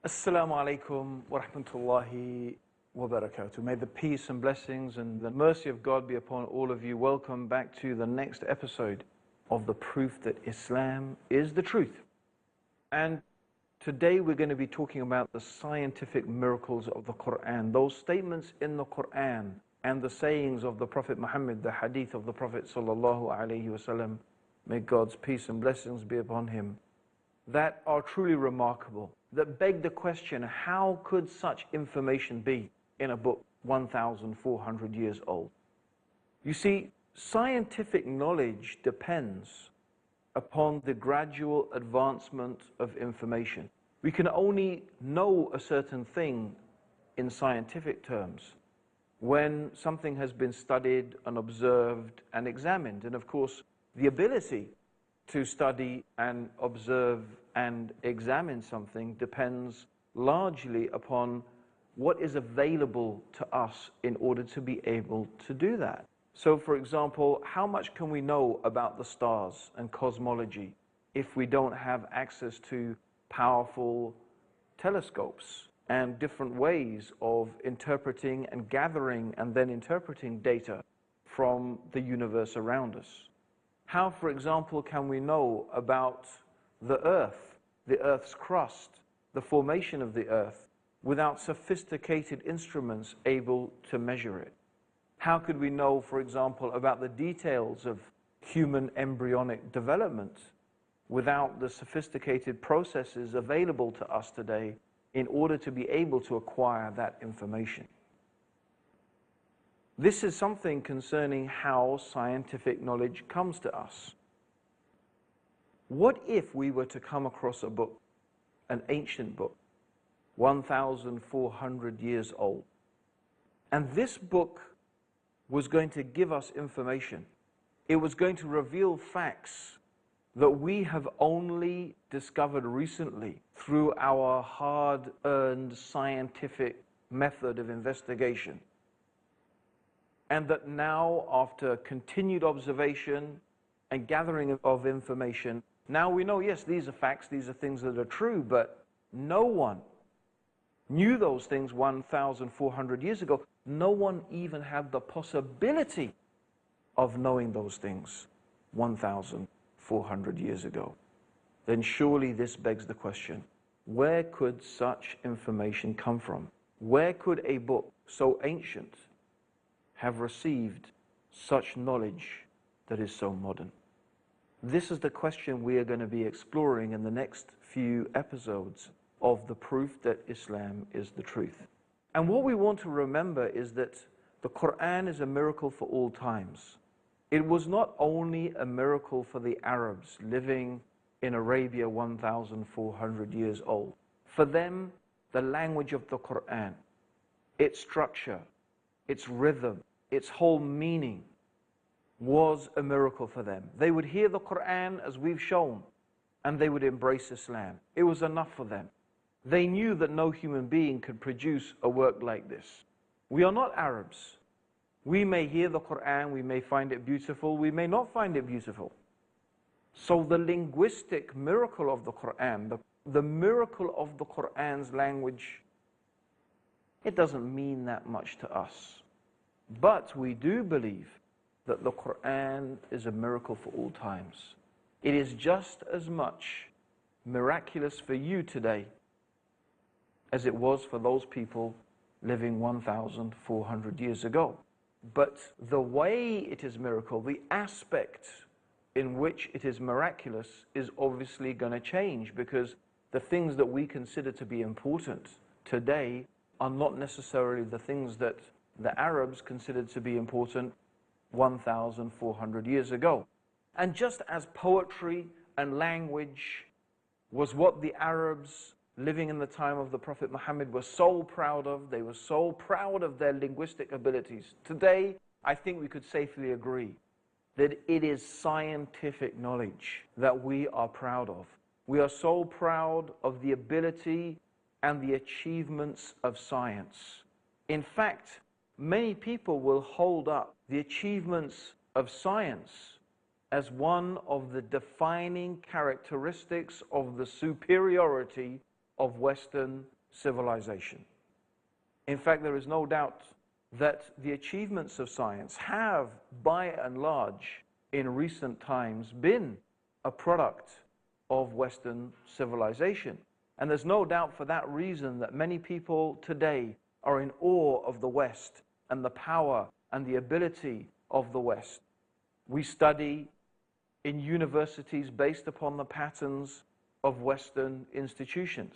Assalamu alaikum wa rahmatullahi wa barakatuh. May the peace and blessings and the mercy of God be upon all of you. Welcome back to the next episode of the proof that Islam is the truth. And today we're going to be talking about the scientific miracles of the Quran, those statements in the Quran and the sayings of the Prophet Muhammad, the hadith of the Prophet sallallahu alaihi wasallam, may God's peace and blessings be upon him, that are truly remarkable, that beg the question, how could such information be in a book 1,400 years old? You see, scientific knowledge depends upon the gradual advancement of information. We can only know a certain thing in scientific terms when something has been studied and observed and examined. And of course, the ability to study and observe and examine something depends largely upon what is available to us in order to be able to do that. So for example, how much can we know about the stars and cosmology if we don't have access to powerful telescopes and different ways of interpreting and gathering and then interpreting data from the universe around us? How, for example, can we know about the Earth's crust, the formation of the Earth, without sophisticated instruments able to measure it? How could we know, for example, about the details of human embryonic development without the sophisticated processes available to us today in order to be able to acquire that information? This is something concerning how scientific knowledge comes to us. What if we were to come across a book, an ancient book, 1,400 years old, and this book was going to give us information? It was going to reveal facts that we have only discovered recently through our hard-earned scientific method of investigation. And that now, after continued observation and gathering of information, now we know, yes, these are facts, these are things that are true, but no one knew those things 1,400 years ago. No one even had the possibility of knowing those things 1,400 years ago. Then surely this begs the question, where could such information come from? Where could a book so ancient have received such knowledge that is so modern? This is the question we are going to be exploring in the next few episodes of the proof that Islam is the truth. And what we want to remember is that the Quran is a miracle for all times. It was not only a miracle for the Arabs living in Arabia 1,400 years old. For them, the language of the Quran, its structure, its rhythm, its whole meaning was a miracle for them. They would hear the Quran as we've shown, and they would embrace Islam. It was enough for them. They knew that no human being could produce a work like this. We are not Arabs. We may hear the Quran, we may find it beautiful, we may not find it beautiful. So the linguistic miracle of the Quran, the miracle of the Quran's language, it doesn't mean that much to us. But we do believe that the Quran is a miracle for all times. It is just as much miraculous for you today as it was for those people living 1,400 years ago. But the way it is miracle, the aspect in which it is miraculous, is obviously going to change, because the things that we consider to be important today are not necessarily the things that the Arabs considered to be important 1,400 years ago. And just as poetry and language was what the Arabs living in the time of the Prophet Muhammad were so proud of, they were so proud of their linguistic abilities. Today, I think we could safely agree that it is scientific knowledge that we are proud of. We are so proud of the ability and the achievements of science. In fact, many people will hold up the achievements of science as one of the defining characteristics of the superiority of Western civilization. In fact, there is no doubt that the achievements of science have, by and large, in recent times, been a product of Western civilization. And there's no doubt for that reason that many people today are in awe of the West and the power and the ability of the West. We study in universities based upon the patterns of Western institutions.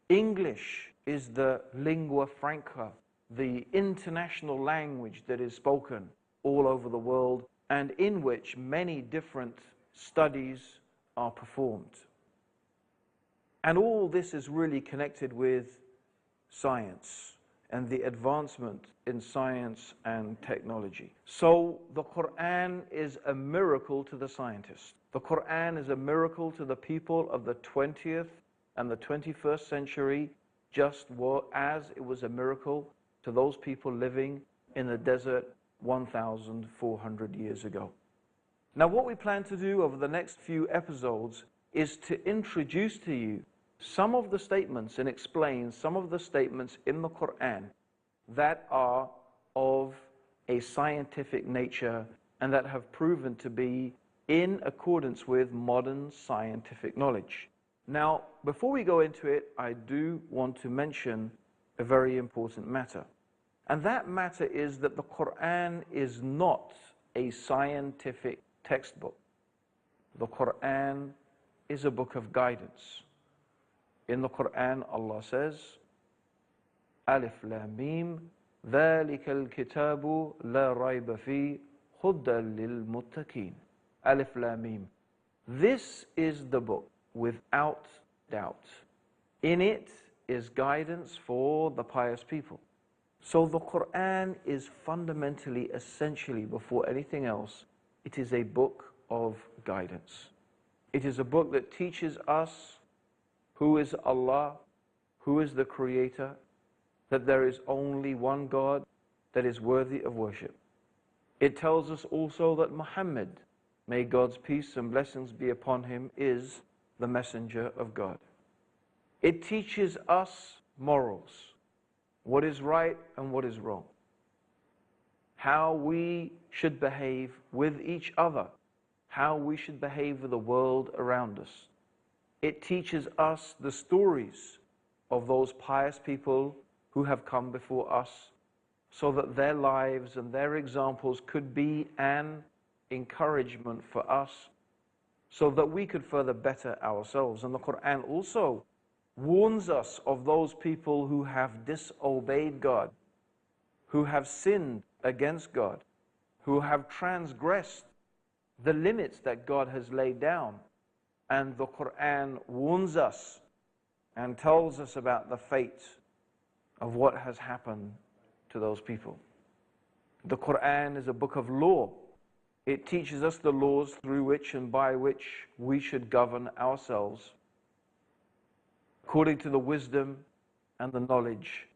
English is the lingua franca, the international language that is spoken all over the world and in which many different studies are performed. And all this is really connected with science and the advancement in science and technology. So the Quran is a miracle to the scientist. The Quran is a miracle to the people of the 20th and the 21st century, just as it was a miracle to those people living in the desert 1,400 years ago. Now, what we plan to do over the next few episodes is to introduce to you some of the statements and explain some of the statements in the Quran that are of a scientific nature and that have proven to be in accordance with modern scientific knowledge. Now, before we go into it, I do want to mention a very important matter. And that matter is that the Quran is not a scientific textbook. The Quran is a book of guidance. In the Quran, Allah says, Alif Lam Mim, ذَلِكَ الْكِتَابُ لَا رَيْبَ فِيهِ هُدًى لِلْمُتَّقِينَ. Alif Lam Mim. This is the book without doubt. In it is guidance for the pious people. So the Quran is fundamentally, essentially, before anything else, it is a book of guidance. It is a book that teaches us who is Allah, who is the Creator, that there is only one God that is worthy of worship. It tells us also that Muhammad, may God's peace and blessings be upon him, is the messenger of God. It teaches us morals, what is right and what is wrong, how we should behave with each other, how we should behave with the world around us. It teaches us the stories of those pious people who have come before us, so that their lives and their examples could be an encouragement for us, so that we could further better ourselves. And the Quran also warns us of those people who have disobeyed God, who have sinned against God, who have transgressed the limits that God has laid down. And the Quran warns us and tells us about the fate of what has happened to those people. The Quran is a book of law. It teaches us the laws through which and by which we should govern ourselves according to the wisdom and the knowledge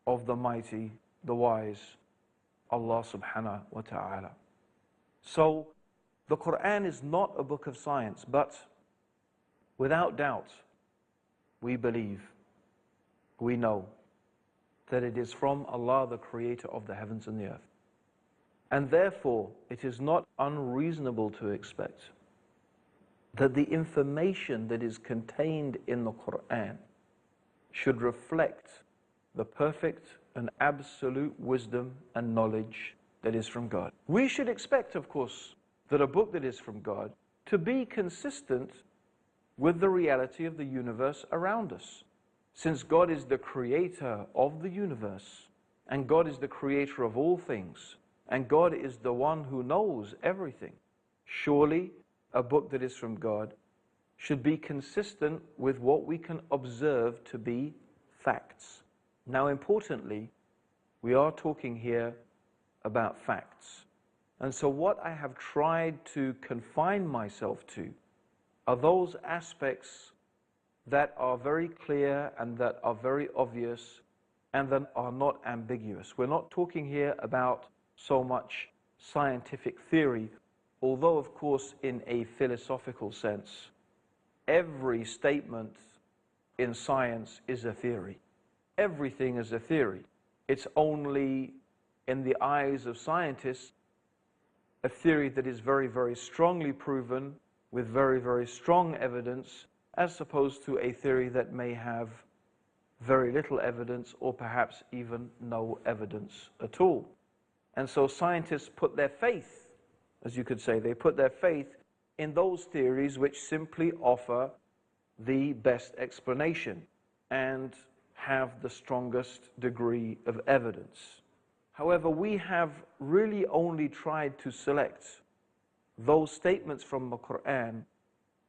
of the mighty, the wise, Allah subhanahu wa ta'ala. So, the Quran is not a book of science, but without doubt, we believe, we know that it is from Allah, the Creator of the heavens and the earth. And therefore, it is not unreasonable to expect that the information that is contained in the Quran should reflect the perfect and absolute wisdom and knowledge that is from God. We should expect, of course, that a book that is from God to be consistent with the reality of the universe around us. Since God is the creator of the universe, and God is the creator of all things, and God is the one who knows everything, surely a book that is from God should be consistent with what we can observe to be facts. Now, importantly, we are talking here about facts. And so what I have tried to confine myself to are those aspects that are very clear and that are very obvious and that are not ambiguous. We're not talking here about so much scientific theory, although of course in a philosophical sense, every statement in science is a theory. everything is a theory. It's only, in the eyes of scientists, a theory that is very, very strongly proven with very, very strong evidence, as opposed to a theory that may have very little evidence or perhaps even no evidence at all. And so scientists put their faith, as you could say, they put their faith in those theories which simply offer the best explanation and have the strongest degree of evidence. However, we have really only tried to select those statements from the Quran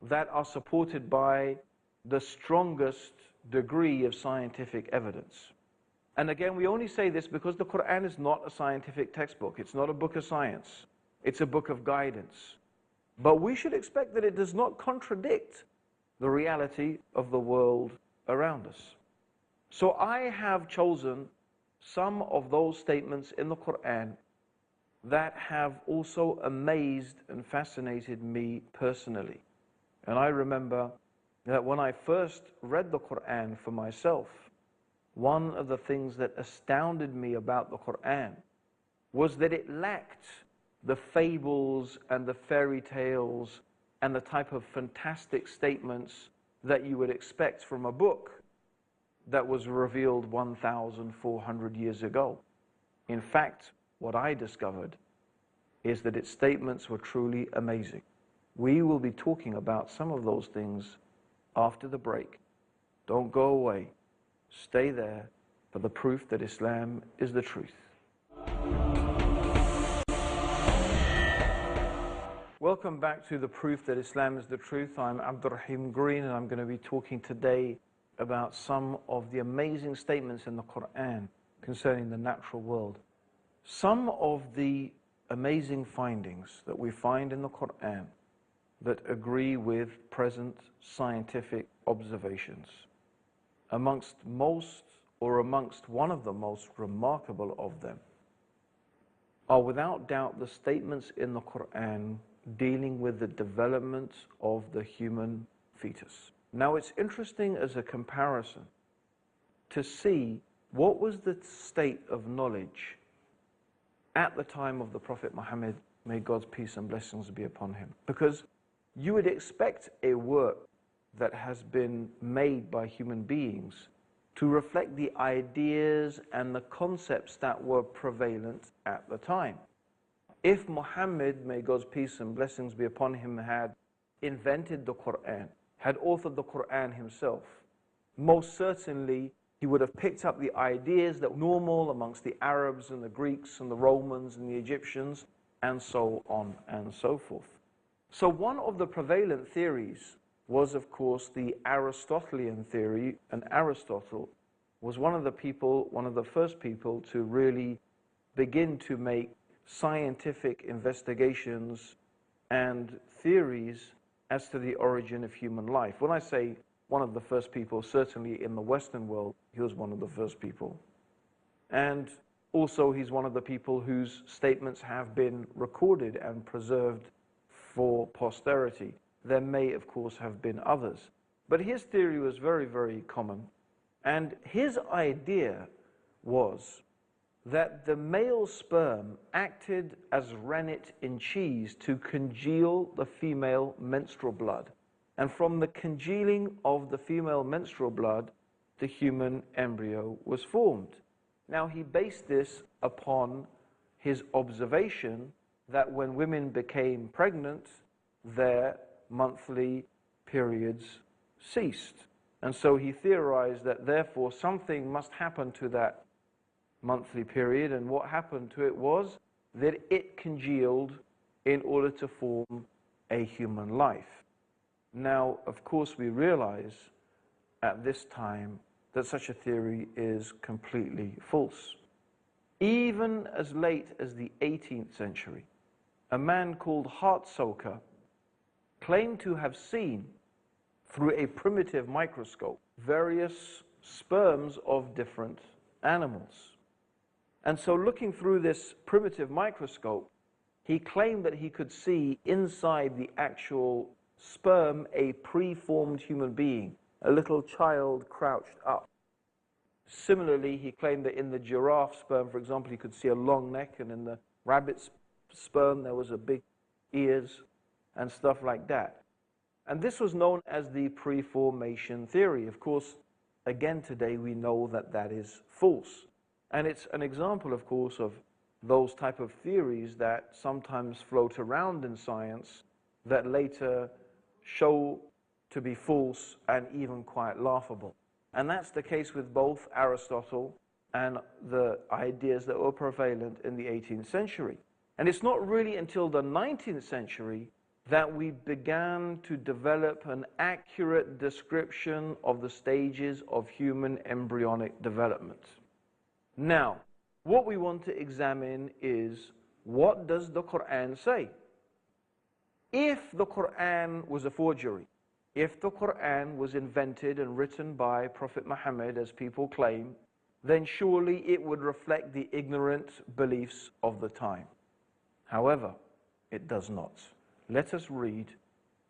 that are supported by the strongest degree of scientific evidence. And again, we only say this because the Quran is not a scientific textbook. It's not a book of science. It's a book of guidance. But we should expect that it does not contradict the reality of the world around us. So I have chosen some of those statements in the Quran that have also amazed and fascinated me personally. And I remember that when I first read the Quran for myself, one of the things that astounded me about the Quran was that it lacked the fables and the fairy tales and the type of fantastic statements that you would expect from a book that was revealed 1,400 years ago. In fact, what I discovered is that its statements were truly amazing. We will be talking about some of those things after the break. Don't go away. Stay there for the proof that Islam is the truth. Welcome back to the proof that Islam is the truth. I'm Green, and I'm going to be talking today about some of the amazing statements in the Quran concerning the natural world. Some of the amazing findings that we find in the Quran that agree with present scientific observations. Amongst one of the most remarkable of them are without doubt the statements in the Quran dealing with the development of the human fetus. Now it's interesting as a comparison to see what was the state of knowledge at the time of the Prophet Muhammad, may God's peace and blessings be upon him. Because you would expect a work that has been made by human beings to reflect the ideas and the concepts that were prevalent at the time. If Muhammad, may God's peace and blessings be upon him, had invented the Quran, had authored the Quran himself, most certainly he would have picked up the ideas that were normal amongst the Arabs and the Greeks and the Romans and the Egyptians, and so on and so forth. So one of the prevalent theories was, of course, the Aristotelian theory, and Aristotle was one of the first people to really begin to make scientific investigations and theories as to the origin of human life. When I say one of the first people, certainly in the Western world, he was one of the first people. And also he's one of the people whose statements have been recorded and preserved for posterity. There may, of course, have been others. But his theory was very, very common. And his idea was that the male sperm acted as rennet in cheese to congeal the female menstrual blood. And from the congealing of the female menstrual blood, the human embryo was formed. Now, he based this upon his observation that when women became pregnant, their monthly periods ceased. And so he theorized that therefore something must happen to that monthly period, and what happened to it was that it congealed in order to form a human life. Now, of course, we realize at this time that such a theory is completely false. Even as late as the 18th century, a man called Hartsoker claimed to have seen through a primitive microscope various sperms of different animals. And so looking through this primitive microscope, he claimed that he could see inside the actual sperm a preformed human being, a little child crouched up. Similarly, he claimed that in the giraffe sperm, for example, you could see a long neck, and in the rabbit's sperm there was a big ears and stuff like that. And this was known as the preformation theory. Of course, again today we know that that is false. And it's an example, of course, of those type of theories that sometimes float around in science that later show to be false and even quite laughable. And that's the case with both Aristotle and the ideas that were prevalent in the 18th century. And it's not really until the 19th century that we began to develop an accurate description of the stages of human embryonic development. Now, what we want to examine is, what does the Quran say? If the Quran was a forgery, if the Quran was invented and written by Prophet Muhammad, as people claim, then surely it would reflect the ignorant beliefs of the time. However, it does not. Let us read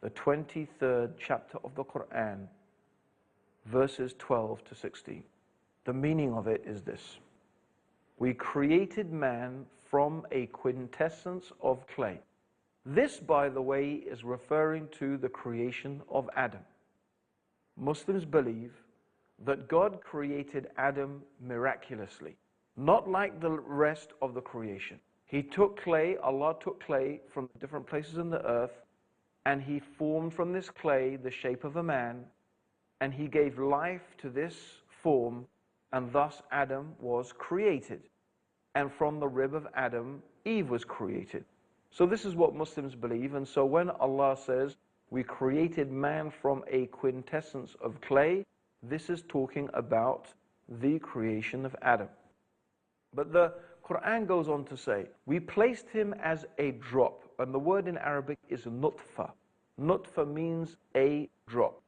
the 23rd chapter of the Quran, verses 12 to 16. The meaning of it is this: we created man from a quintessence of clay. This, by the way, is referring to the creation of Adam. Muslims believe that God created Adam miraculously, not like the rest of the creation. He took clay, Allah took clay from different places in the earth, and He formed from this clay the shape of a man, and He gave life to this form, and thus Adam was created. And from the rib of Adam, Eve was created. So this is what Muslims believe. And so when Allah says, we created man from a quintessence of clay, this is talking about the creation of Adam. But the Quran goes on to say, we placed him as a drop. And the word in Arabic is nutfa. Nutfa means a drop,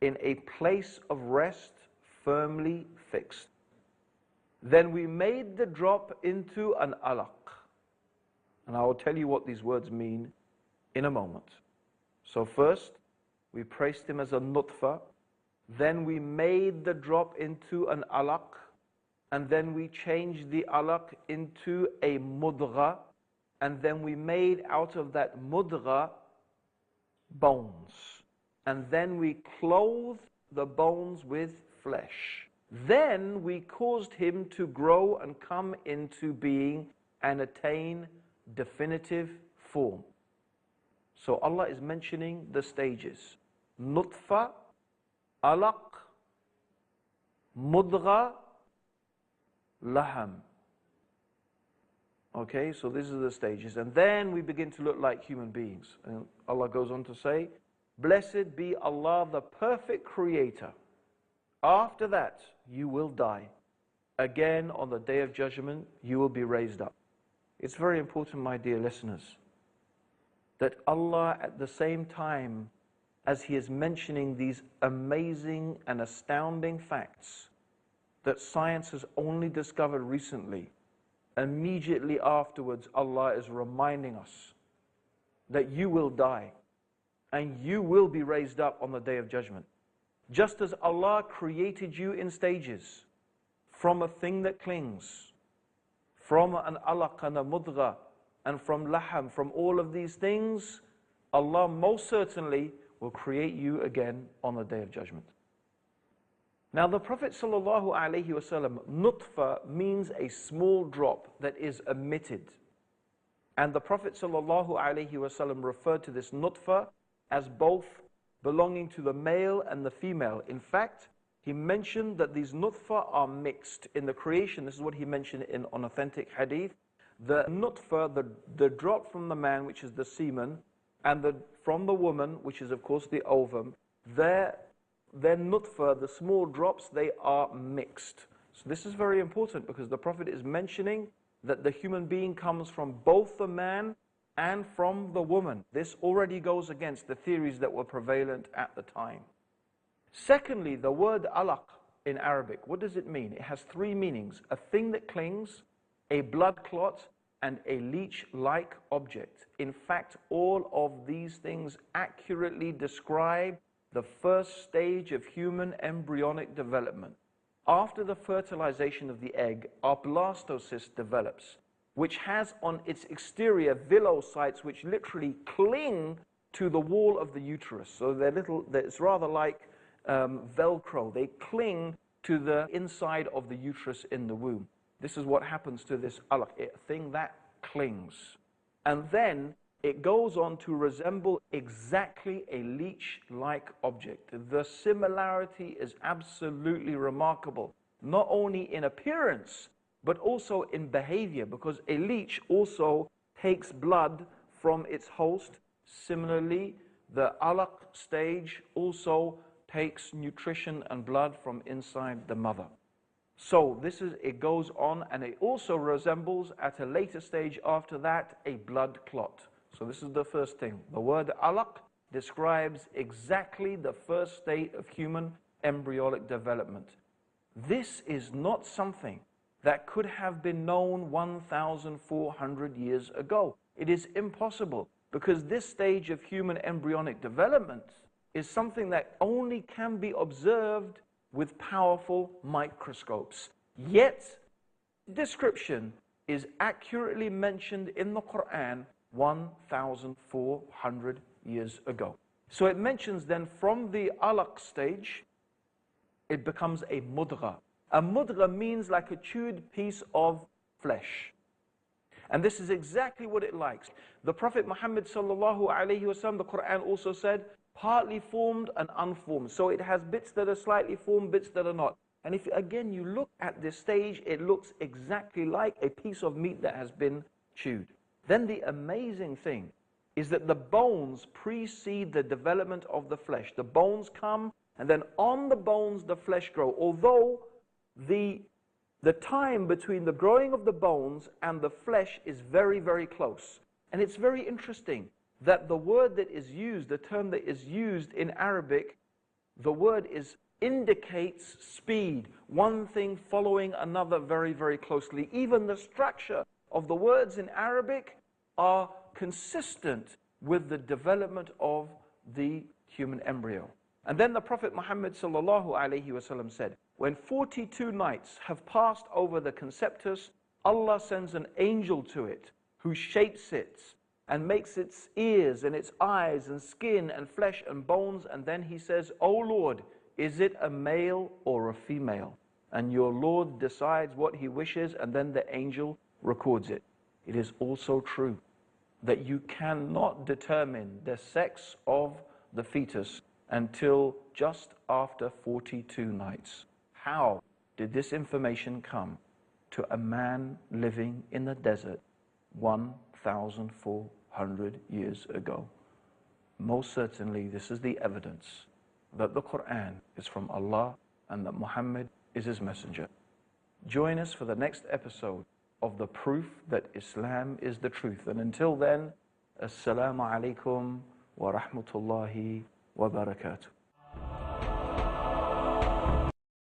in a place of rest, firmly fixed. Then we made the drop into an alaq. And I will tell you what these words mean in a moment. So first, we placed him as a nutfa. Then we made the drop into an alaq. And then we changed the alaq into a mudgha. And then we made out of that mudgha bones. And then we clothed the bones with flesh. Then we caused him to grow and come into being and attain definitive form. So Allah is mentioning the stages: nutfa, alaq, mudgha, laham. Okay, so these are the stages. And then we begin to look like human beings. And Allah goes on to say, blessed be Allah, the perfect creator. After that, you will die. Again, on the day of judgment, you will be raised up. It's very important, my dear listeners, that Allah, at the same time as He is mentioning these amazing and astounding facts that science has only discovered recently, immediately afterwards Allah is reminding us that you will die and you will be raised up on the day of judgment. Just as Allah created you in stages, from a thing that clings, from an alaq and a mudgha, and from laham, from all of these things, Allah most certainly will create you again on the day of judgment. Now the Prophet ﷺ, nutfa means a small drop that is emitted. And the Prophet ﷺ referred to this nutfa as both belonging to the male and the female. In fact, he mentioned that these nutfa are mixed in the creation. This is what he mentioned in an authentic hadith. The nutfa, the drop from the man, which is the semen, and from the woman, which is of course the ovum, their nutfa, the small drops, they are mixed. So this is very important because the Prophet is mentioning that the human being comes from both the man and from the woman. This already goes against the theories that were prevalent at the time. Secondly, the word alaq in Arabic, what does it mean? It has three meanings: a thing that clings, a blood clot, and a leech-like object. In fact, all of these things accurately describe the first stage of human embryonic development. after the fertilization of the egg, our blastocyst develops, which has on its exterior villocytes which literally cling to the wall of the uterus. So it's rather like Velcro. They cling to the inside of the uterus in the womb. This is what happens to this alaq, a thing that clings. And then it goes on to resemble exactly a leech-like object. The similarity is absolutely remarkable, not only in appearance, but also in behavior, because a leech also takes blood from its host. Similarly, the alaq stage also takes nutrition and blood from inside the mother. So it goes on, and it also resembles at a later stage after that a blood clot. So this is the first thing. The word alaq describes exactly the first state of human embryonic development. This is not something that could have been known 1,400 years ago. It is impossible, because this stage of human embryonic development is something that only can be observed with powerful microscopes. Yet, description is accurately mentioned in the Quran 1,400 years ago. So it mentions then from the alaq stage, it becomes a mudgha. A mudgha means like a chewed piece of flesh. And this is exactly what it likes. The Prophet Muhammad sallallahu alaihi wasallam, the Quran also said, partly formed and unformed. So it has bits that are slightly formed, bits that are not. And if again you look at this stage, it looks exactly like a piece of meat that has been chewed. Then the amazing thing is that the bones precede the development of the flesh. The bones come, and then on the bones the flesh grow. Although the time between the growing of the bones and the flesh is very, very close. And it's very interesting that the word that is used, the term that is used in Arabic, the word indicates speed, one thing following another very, very closely. Even the structure of the words in Arabic are consistent with the development of the human embryo. And then the Prophet Muhammad sallallahu alaihi wasallam said, when 42 nights have passed over the conceptus, Allah sends an angel to it who shapes it and makes its ears and its eyes and skin and flesh and bones. And then he says, O Lord, is it a male or a female? And your Lord decides what he wishes, and then the angel records it. It is also true that you cannot determine the sex of the fetus until just after 42 nights. How did this information come to a man living in the desert 1,400 years ago? Most certainly, this is the evidence that the Quran is from Allah and that Muhammad is his messenger. Join us for the next episode of the proof that Islam is the truth. And until then, Assalamu alaikum wa rahmatullahi wa barakatuh.